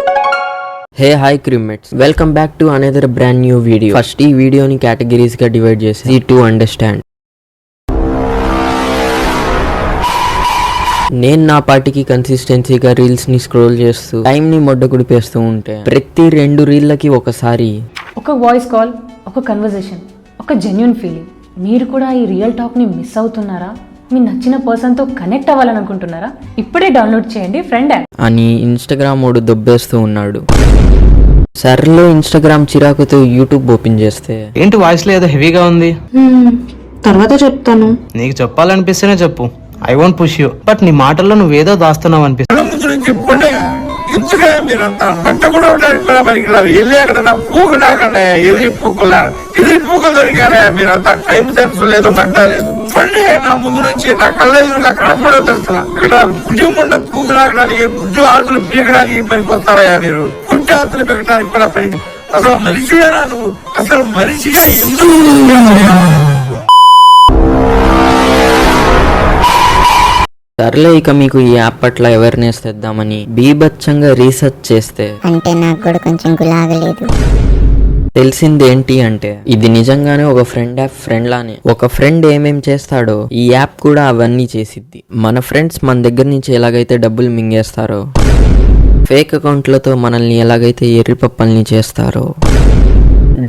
Hey hi crewmates, welcome back to another brand new video. First ఈ వీడియోని categories గా divide చేసి easy to understand. నేను నా పాటికి కన్సిస్టెన్సీగా రీల్స్ ని స్క్రోల్ చేస్తూ టైం ని మొడ్డ కుడిపేస్తూ ఉంటే ప్రతి 2 రీళ్ళకి ఒకసారి ఒక వాయిస్ కాల్, ఒక కన్వర్సేషన్, ఒక జెన్యూన్ ఫీలింగ్. మీరు కూడా ఈ రియల్ టాక్ ని మిస్ అవుతున్నారా? మీ నచ్చిన పర్సన్ తో కనెక్ట్ అవ్వాలనుకుంటున్నారా? ఇప్పుడే డౌన్లోడ్ చేయండి ఫ్రెండ్ యాప్ అని ఇన్స్టాగ్రామ్ ఓడు దొబ్బేస్తూ ఉన్నాడు. సర్లో ఇన్స్టాగ్రామ్ చిరాకుతో యూట్యూబ్ ఓపెన్ చేస్తే ఏంటి వాయిస్ లో ఏదో హెవీగా ఉంది? తర్వాత చెప్తాను. నీకు చెప్పాలనిపిస్తేనే చెప్పు. I won't push you. But నీ మాటల్లో నువ్వేదో దాస్తున్నావు అనిపిస్తుంది. ముందు నుంచి నా కళ్ళ పూకులాగడానికి గుడ్డు ఆకులు పీకడానికి పనిపోతారయ్యా మీరు. గుడ్డు ఆకులు పీకడానికి కూడా పని. అసలు మనిషిగా నువ్వు అసలు మనిషిగా ఎందుకు? సర్లే ఇక మీకు ఈ యాప్ పట్ల అవేర్నెస్ తెద్దామని బీభత్సంగా రీసెర్చ్ చేస్తే అంటే నాకు కూడా కొంచెం గులాగలేదు. తెలిసింది ఏంటి అంటే ఇది నిజంగానే ఒక ఫ్రెండ్ యాప్. ఫ్రెండ్ లానే ఒక ఫ్రెండ్ ఏమేం చేస్తాడో ఈ యాప్ కూడా అవన్నీ చేసిద్ది. మన ఫ్రెండ్స్ మన దగ్గర నుంచి ఎలాగైతే డబ్బులు మింగేస్తారో, ఫేక్ అకౌంట్లతో మనల్ని ఎలాగైతే ఎర్రిపప్పల్ని చేస్తారో,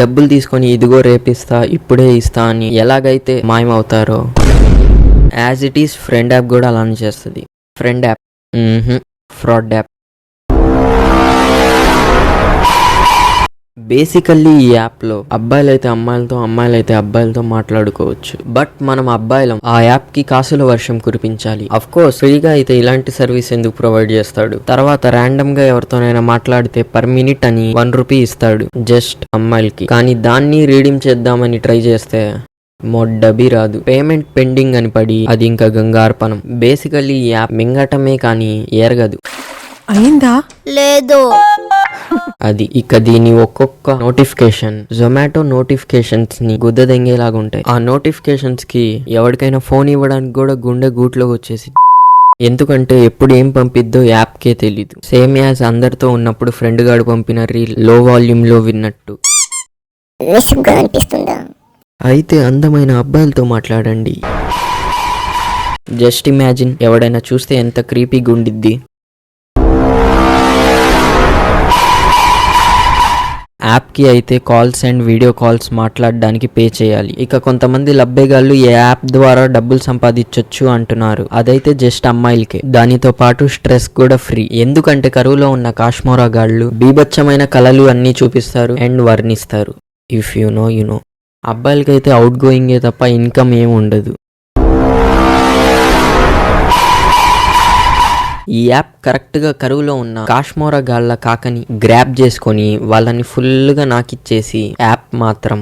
డబ్బులు తీసుకొని ఇదిగో రేపిస్తా ఇప్పుడే ఇస్తా అని ఎలాగైతే మాయమవుతారో, as it is friend app కూడా అలానే చేస్తుంది. Friend app fraud app. Basically ఈ యాప్లో అబ్బాయిలైతే అమ్మాయిలతో, అమ్మాయిలైతే అబ్బాయిలతో మాట్లాడుకోవచ్చు. బట్ మనం అబ్బాయిలం ఆ యాప్కి కాసుల వర్షం కురిపించాలి. అఫ్ కోర్స్ ఫ్రీగా అయితే ఇలాంటి సర్వీస్ ఎందుకు ప్రొవైడ్ చేస్తాడు? తర్వాత ర్యాండమ్గా ఎవరితోనైనా మాట్లాడితే పర్ మినిట్ అని 1 రూపీ ఇస్తాడు జస్ట్ అమ్మాయిలకి. కానీ దాన్ని రీడీమ్ చేద్దామని ట్రై చేస్తే మొడ్డబి రాదు. పేమెంట్ పెండింగ్ అని పడి అది ఇంకా గంగార్పణం. బేసికల్లీ ఈ యాప్ మింగటమే కానీ ఎరగదు. అయిందా? లేదు. అది ఇక దీని ఒక్కొక్క నోటిఫికేషన్ జొమాటో నోటిఫికేషన్స్ ని గుద్దదెంగేలాగా ఉంటాయి. ఆ నోటిఫికేషన్స్ కి ఎవరికైనా ఫోన్ ఇవ్వడానికి కూడా గుండె గూట్లోకి వచ్చేసి. ఎందుకంటే ఎప్పుడు ఏం పంపిద్దో యాప్కే తెలీదు. సేమ్ యాజ్ అందరితో ఉన్నప్పుడు ఫ్రెండ్ గాడు పంపిన రీల్ లో వాల్యూమ్ లో విన్నట్టు. అయితే అందమైన అబ్బాయిలతో మాట్లాడండి. జస్ట్ ఇమాజిన్ ఎవడైనా చూస్తే ఎంత క్రీపీగా ఉండిద్ది. యాప్కి అయితే కాల్స్ అండ్ వీడియో కాల్స్ మాట్లాడడానికి పే చేయాలి. ఇక కొంతమంది లబ్బేగాళ్ళు ఈ యాప్ ద్వారా డబ్బులు సంపాదించొచ్చు అంటున్నారు. అదైతే జస్ట్ అమ్మాయిలకే. దానితో పాటు స్ట్రెస్ కూడా ఫ్రీ. ఎందుకంటే కరువులో ఉన్న కాశ్మోరా గాళ్ళు బీభత్సమైన కళలు అన్నీ చూపిస్తారు అండ్ వర్ణిస్తారు. If you know you know. అబ్బాయిలకైతే అవుట్ గోయింగే తప్ప ఇన్కమ్ ఏమి ఉండదు. ఈ యాప్ కరెక్ట్గా కరువులో ఉన్న కాశ్మోరా గాళ్ళ కాకని గ్రాప్ చేసుకొని వాళ్ళని ఫుల్గా నాకిచ్చేసి యాప్ మాత్రం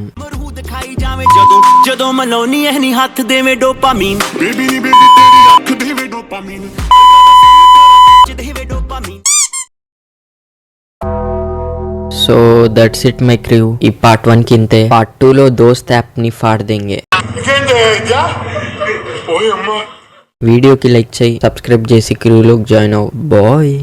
so that's it my crew. ఈ పార్ట్ 1 కి ఇంతే. పార్ట్ 2 లో దోస్త్ యాప్ ని ఫాడ్ దేంగే. వీడియోకి లైక్ చేయి, సబ్స్క్రైబ్ చేసి క్రూలోకి జాయిన్ అవ్వు. బాయ్.